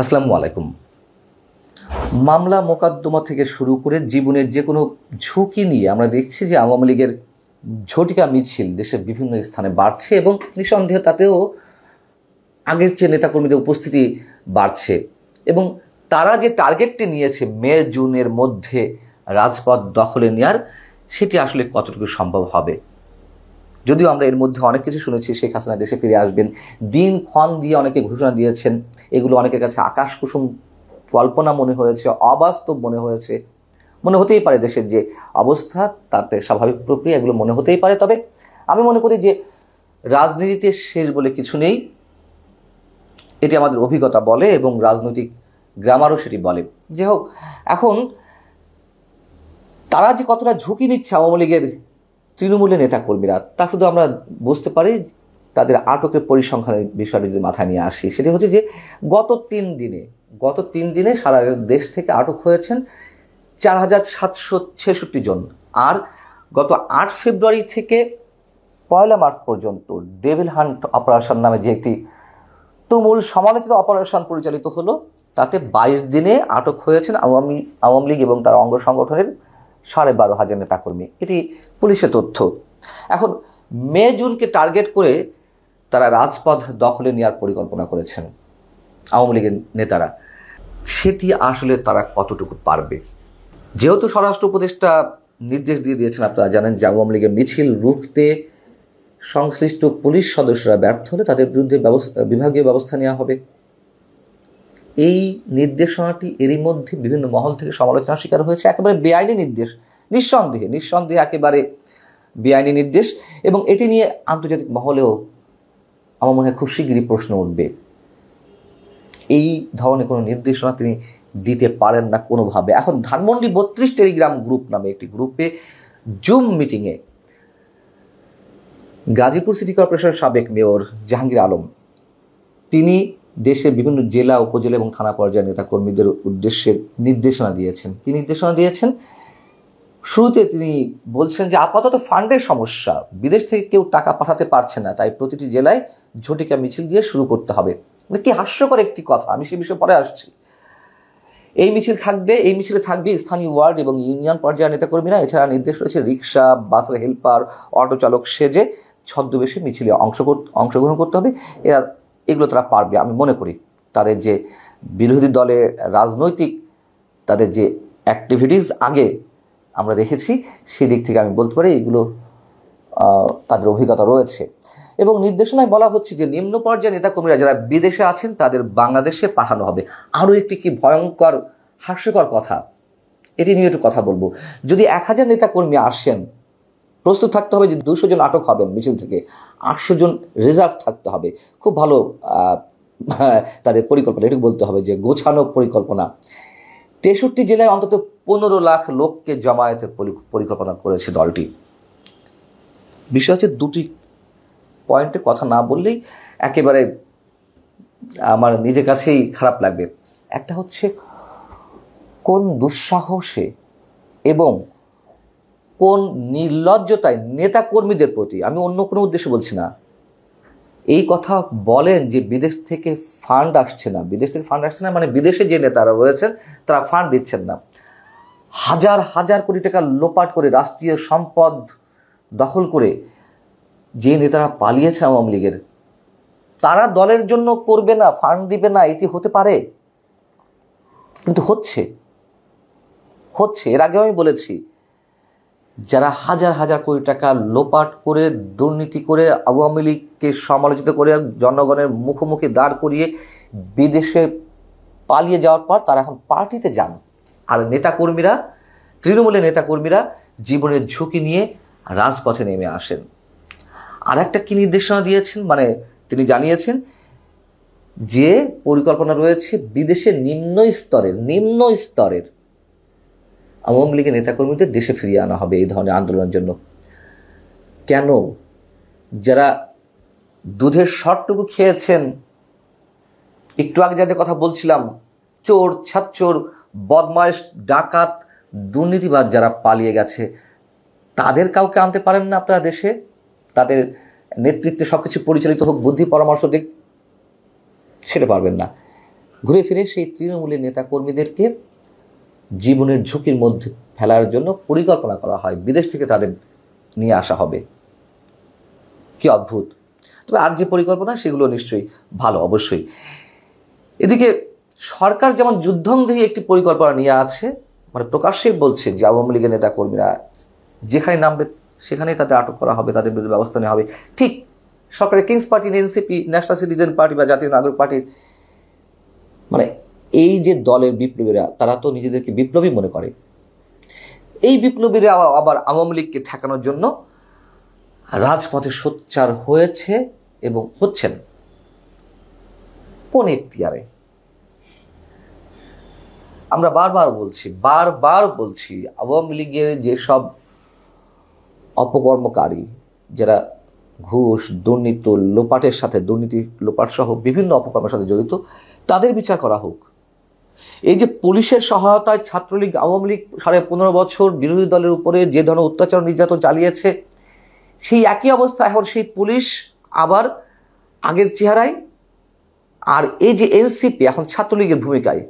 আসসালামু আলাইকুম। মামলা মোকদ্দমা থেকে শুরু করে জীবনের যে কোনো ঝুঁকি নিয়ে আমরা দেখছি যে আওয়ামী লীগের ঝটিকা মিছিল দেশের বিভিন্ন স্থানে বাড়ছে এবং নিঃসন্দেহে তাতেও আগের চেয়ে নেতাকর্মীদের উপস্থিতি বাড়ছে এবং তারা যে টার্গেটটি নিয়েছে মে জুনের মধ্যে রাজপথ দখলে নেওয়ার, সেটি আসলে কতটুকু সম্ভব হবে। যদিও আমরা এর মধ্যে অনেক কিছু শুনেছি, শেখ হাসিনা দেশে ফিরে আসবেন, দিনক্ষণ দিয়ে অনেকে ঘোষণা দিয়েছেন, এগুলো অনেকের কাছে আকাশ কুসুম কল্পনা মনে হয়েছে, অবাস্তব মনে হয়েছে। মনে হতেই পারে দেশের যে অবস্থা তাতে স্বাভাবিক প্রক্রিয়া, এগুলো মনে হতেই পারে। তবে আমি মনে করি যে রাজনীতিতে শেষ বলে কিছু নেই, এটি আমাদের অভিজ্ঞতা বলে এবং রাজনৈতিক গ্রামারও সেটি বলে। যাই হোক, এখন তারা যে কতটা ঝুঁকি নিচ্ছে আওয়ামী লীগের তৃণমূলের নেতাকর্মীরা, তা শুধু আমরা বুঝতে পারি তাদের আটকের পরিসংখ্যানের বিষয়টি যদি মাথায় নিয়ে আসি। সেটি হচ্ছে যে গত তিন দিনে সারা দেশ থেকে আটক হয়েছেন ৪,৭৬৬ জন। আর গত ৮ ফেব্রুয়ারি থেকে ১ মার্চ পর্যন্ত ডেভিল হান্ট অপারেশন নামে যে একটি তুমুল সমালোচিত অপারেশন পরিচালিত হলো, তাতে ২২ দিনে আটক হয়েছেন আওয়ামী লীগ এবং তার অঙ্গ সংগঠনের ১২,৫০০ নেতাকর্মী। এটি পুলিশের তথ্য। এখন মে জুনকে টার্গেট করে তারা রাজপথ দখলে নেওয়ার পরিকল্পনা করেছেন আওয়ামী লীগের নেতারা। সেটি আসলে তারা কতটুকু পারবে? যেহেতু স্বরাষ্ট্র উপদেষ্টা নির্দেশ দিয়ে দিয়েছেন, আপনারা জানেন যে আওয়ামী লীগের মিছিল রুখতে সংশ্লিষ্ট পুলিশ সদস্যরা ব্যর্থ হলে তাদের বিরুদ্ধে বিভাগীয় ব্যবস্থা নেওয়া হবে। এই নির্দেশনাটি এরই মধ্যে বিভিন্ন মহল থেকে সমালোচনার শিকার হয়েছে। একেবারে বেআইনি নির্দেশ, নিঃসন্দেহে একেবারে বেআইনি নির্দেশ, এবং এটি নিয়ে আন্তর্জাতিক মহলেও আমার মনে হয় খুব শীঘ্রই প্রশ্ন উঠবে। এই ধরনের কোনো নির্দেশনা তিনি দিতে পারেন না কোনোভাবে। এখন ধানমন্ডি ৩২ টেলিগ্রাম গ্রুপ নামে একটি গ্রুপে জুম মিটিংয়ে গাজীপুর সিটি কর্পোরেশনের সাবেক মেয়র জাহাঙ্গীর আলম, তিনি দেশের বিভিন্ন জেলা, উপজেলা এবং থানা পর্যায়ের নেতাকর্মীদের উদ্দেশ্যে নির্দেশনা দিয়েছেন। কি নির্দেশনা দিয়েছেন? শুরুতে তিনি বলছেন যে আপাতত ফান্ডের সমস্যা, বিদেশ থেকে কেউ টাকা পাঠাতে পারছে না, তাই প্রতিটি জেলায় ঝটিকা মিছিল দিয়ে শুরু করতে হবে। কি হাস্যকর একটি কথা, আমি সে বিষয়ে পরে আসছি। এই মিছিলে থাকবে স্থানীয় ওয়ার্ড এবং ইউনিয়ন পর্যায়ের নেতাকর্মীরা। এছাড়া নির্দেশ রয়েছে রিক্সা, বাসের হেল্পার, অটো চালক সেজে ছদ্মবেশে মিছিলে অংশগ্রহণ করতে হবে। এগুলো তারা পারবে। আমি মনে করি তাদের যে বিরোধী দলের রাজনৈতিক তাদের যে অ্যাক্টিভিটিস আগে আমরা দেখেছি, সেদিক থেকে আমি বলতে পারি এগুলো তাদের অভিজ্ঞতা রয়েছে। এবং নির্দেশনায় বলা হচ্ছে যে নিম্ন পর্যায়ের নেতাকর্মীরা যারা বিদেশে আছেন তাদের বাংলাদেশে পাঠানো হবে। আরও একটি কি ভয়ঙ্কর হাস্যকর কথা, এটি নিয়ে একটু কথা বলবো। যদি ১,০০০ নেতাকর্মী আসেন, প্রস্তুত থাকতে হবে যে ২০০ জন আটক হবেন মিছিল থেকে, ৮০০ জন রিজার্ভ থাকতে হবে। খুব ভালো তাদের পরিকল্পনা, এটুকু বলতে হবে যে গোছানো পরিকল্পনা। ৬৩ জেলায় অন্তত ১৫ লাখ লোককে জমায়েতের পরিকল্পনা করেছে দলটি। বিষয় হচ্ছে দুটি পয়েন্টে কথা না বললেই একেবারে আমার নিজের কাছেই খারাপ লাগবে। একটা হচ্ছে কোন দুঃসাহসে এবং কোন নির্লজ্জতায় নেতাকর্মীদের প্রতি, আমি অন্য কোনো উদ্দেশ্যে বলছি না, এই কথা বলেন যে বিদেশ থেকে ফান্ড আসছে না। মানে বিদেশে যে নেতারা রয়েছেন তারা ফান্ড দিচ্ছেন না। হাজার হাজার কোটি টাকা লোপাট করে, রাষ্ট্রীয় সম্পদ দখল করে যে নেতারা পালিয়েছে আওয়ামী লীগের, তারা দলের জন্য করবে না, ফান্ড দিবে না, এটি হতে পারে? কিন্তু হচ্ছে। এর আগেও আমি বলেছি, যারা হাজার হাজার কোটি টাকা লোপাট করে, দুর্নীতি করে, আওয়ামী লীগকে সমালোচিত করে, জনগণের মুখোমুখি দাঁড় করিয়ে বিদেশে পালিয়ে যাওয়ার পর তারা এখন পার্টিতে যান। আর নেতাকর্মীরা, তৃণমূলের নেতাকর্মীরা জীবনের ঝুঁকি নিয়ে রাজপথে নেমে আসেন। আর একটা কি নির্দেশনা দিয়েছেন, মানে তিনি জানিয়েছেন যে পরিকল্পনা রয়েছে বিদেশের নিম্ন স্তরের আওয়ামী লীগের নেতাকর্মীদের দেশে ফিরিয়ে আনা হবে এই ধরনের আন্দোলনের জন্য। কেন? যারা দুধের শটটুকু খেয়েছেন, একটু আগে যাদের কথা বলছিলাম, চোর, ছাত্চোর, বদমাইশ, ডাকাত, দুর্নীতিবাজ যারা পালিয়ে গেছে, তাদের কাউকে আনতে পারেন না আপনারা দেশে? তাদের নেতৃত্বে সব কিছু পরিচালিত হোক, বুদ্ধি পরামর্শ দিক, সেটা পারবেন না। ঘুরে ফিরে সেই তৃণমূলের নেতাকর্মীদেরকে জীবনের ঝুঁকির মধ্যে ফেলার জন্য পরিকল্পনা করা হয়, বিদেশ থেকে তাদের নিয়ে আসা হবে। কি অদ্ভুত! তবে আর যে পরিকল্পনা সেগুলো নিশ্চয়ই ভালো, অবশ্যই। এদিকে সরকার যেমন যুদ্ধংদেহী একটি পরিকল্পনা নিয়ে আছে, মানে প্রকাশ্যেই বলছে যে আওয়ামী লীগের নেতাকর্মীরা যেখানে নামবে সেখানেই তাদের আটক করা হবে, তাদের বিরুদ্ধে ব্যবস্থা নেওয়া হবে। ঠিক সরকারের kings party, NCP, national citizen party বা জাতীয় নাগরিক পার্টির মানে এই যে দলের বিপ্লবীরা, তারা তো নিজেদেরকে বিপ্লবী মনে করে। এই বিপ্লবীরা আবার আওয়ামী লীগকে ঠেকানোর জন্য রাজপথে সোচ্চার হয়েছে এবং হচ্ছেন। কোন এখতিয়ারে? আমরা বারবার বলছি আওয়ামী লীগের যেসব অপকর্মকারী, যারা ঘুষ, দুর্নীতি, লোপাটের সাথে, দুর্নীতি লোপাট সহ বিভিন্ন অপকর্মের সাথে জড়িত, তাদের বিচার করা হোক। এই যে পুলিশের সহায়তায় ছাত্রলীগ, আওয়ামী লীগ 15.5 বছর বিরোধী দলের উপরে যে ধরনের অত্যাচার নির্যাতন চালিয়েছে, সেই একই অবস্থা এখন সেই পুলিশ আবার আগের চেহারায়। আর এই যে এনসিপি এখন ছাত্রলীগের ভূমিকায়,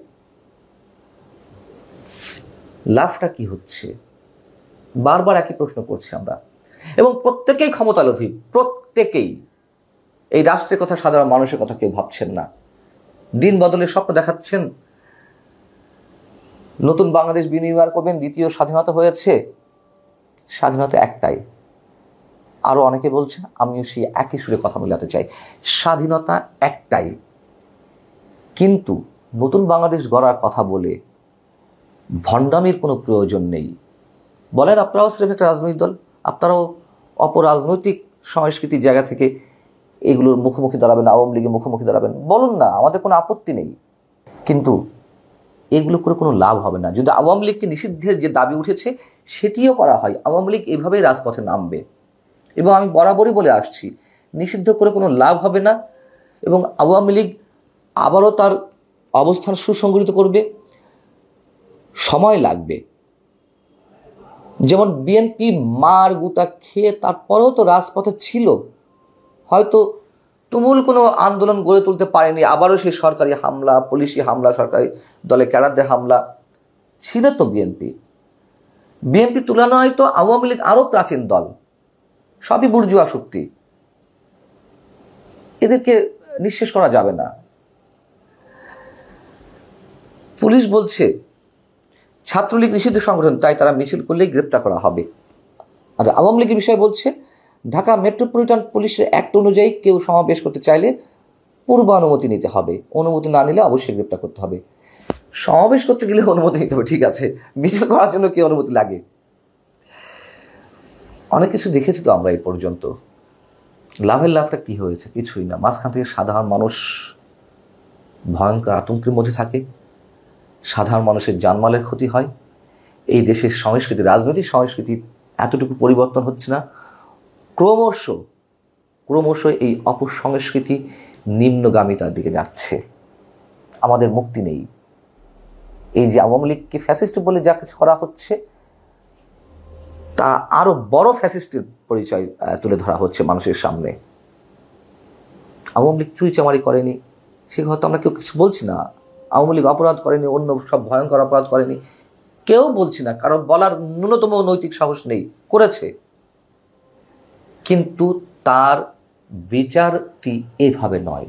লাভটা কি হচ্ছে? বারবার একই প্রশ্ন করছি আমরা, এবং প্রত্যেকেই ক্ষমতালোভী, প্রত্যেকেই। এই রাষ্ট্রের কথা, সাধারণ মানুষের কথা কেউ ভাবছেন না। দিন বদলের স্বপ্ন দেখাচ্ছেন, নতুন বাংলাদেশ বিনির্মাণ করবেন, দ্বিতীয় স্বাধীনতা হয়েছে। স্বাধীনতা একটাই, আরো অনেকে বলছেন, আমিও সেই একই সুরে কথা বলাতে চাই, স্বাধীনতা একটাই। কিন্তু নতুন বাংলাদেশ গড়ার কথা বলে ভণ্ডামির কোনো প্রয়োজন নেই। বলেন আপনারাও সিরেফ একটা রাজনৈতিক দল, আপনারাও অপরাজনৈতিক সংস্কৃতির জায়গা থেকে এগুলোর মুখোমুখি দাঁড়াবেন, আওয়ামী লীগের মুখোমুখি দাঁড়াবেন, বলুন না, আমাদের কোনো আপত্তি নেই। কিন্তু এগুলো করে কোনো লাভ হবে না। যদি আওয়ামী লীগকে নিষিদ্ধের যে দাবি উঠেছে সেটিও করা হয়, আওয়ামী লীগ এভাবেই রাজপথে নামবে। এবং আমি বরাবরই বলে আসছি, নিষিদ্ধ করে কোনো লাভ হবে না, এবং আওয়ামী লীগ আবারও তার অবস্থান সুসংগঠিত করবে, সময় লাগবে। যেমন বিএনপি মার গুতা খেয়ে তারপরেও তো রাজপথে ছিল, হয়তো তুমুল কোনো আন্দোলন গড়ে তুলতে পারেনি, আবারও সেই সরকারি হামলা, পুলিশি হামলা, সরকারি দলে ক্যাডারদের হামলা ছিল তো। বিএনপি তুলনায় তো আওয়ামী লীগ আরো প্রাচীন দল, সবই বুর্জুয়া শক্তি, এদেরকে নিঃশেষ করা যাবে না। পুলিশ বলছে ছাত্রলীগ নিষিদ্ধ সংগঠন, তাই তারা মিছিল করলেই গ্রেপ্তার করা হবে। আর আওয়ামী লীগের বিষয়ে বলছে, ঢাকা মেট্রোপলিটন পুলিশের অ্যাক্ট অনুযায়ী কেউ সমাবেশ করতে চাইলে পূর্ব অনুমতি নিতে হবে, অনুমতি না নিলে অবশ্যই গ্রেপ্তার করতে হবে। সমাবেশ করতে গেলে অনুমতি নিতে হবে, ঠিক আছে, মিছিল করার জন্য কি অনুমতি লাগে? অনেক কিছু দেখেছি তো আমরা এই পর্যন্ত। লাভটা কি হয়েছে? কিছুই না। মাঝখান থেকে সাধারণ মানুষ ভয়ঙ্কর আতঙ্কের মধ্যে থাকে, সাধারণ মানুষের জানমালের ক্ষতি হয়। এই দেশের সংস্কৃতি, রাজনৈতিক সংস্কৃতি এতটুকু পরিবর্তন হচ্ছে না, ক্রমশ এই অপসংস্কৃতি নিম্নগামিতার দিকে যাচ্ছে। আমাদের মুক্তি নেই। এই যে আওয়ামী লীগকে ফ্যাসিস্ট বলে যা কিছু করা হচ্ছে, তা আরো বড় ফ্যাসিস্টের পরিচয় তুলে ধরা হচ্ছে মানুষের সামনে। আওয়ামী লীগ চুরিচামারি করেনি, সে হয়তো আমরা কেউ কিছু বলছি না। আওয়ামী লীগ অপরাধ করেনি, অন্য সব ভয়ঙ্কর অপরাধ করেনি, কেউ বলছি না, কারণ বলার ন্যূনতম নৈতিক সাহস নেই, করেছে। কিন্তু তার বিচারটি এভাবে নয়।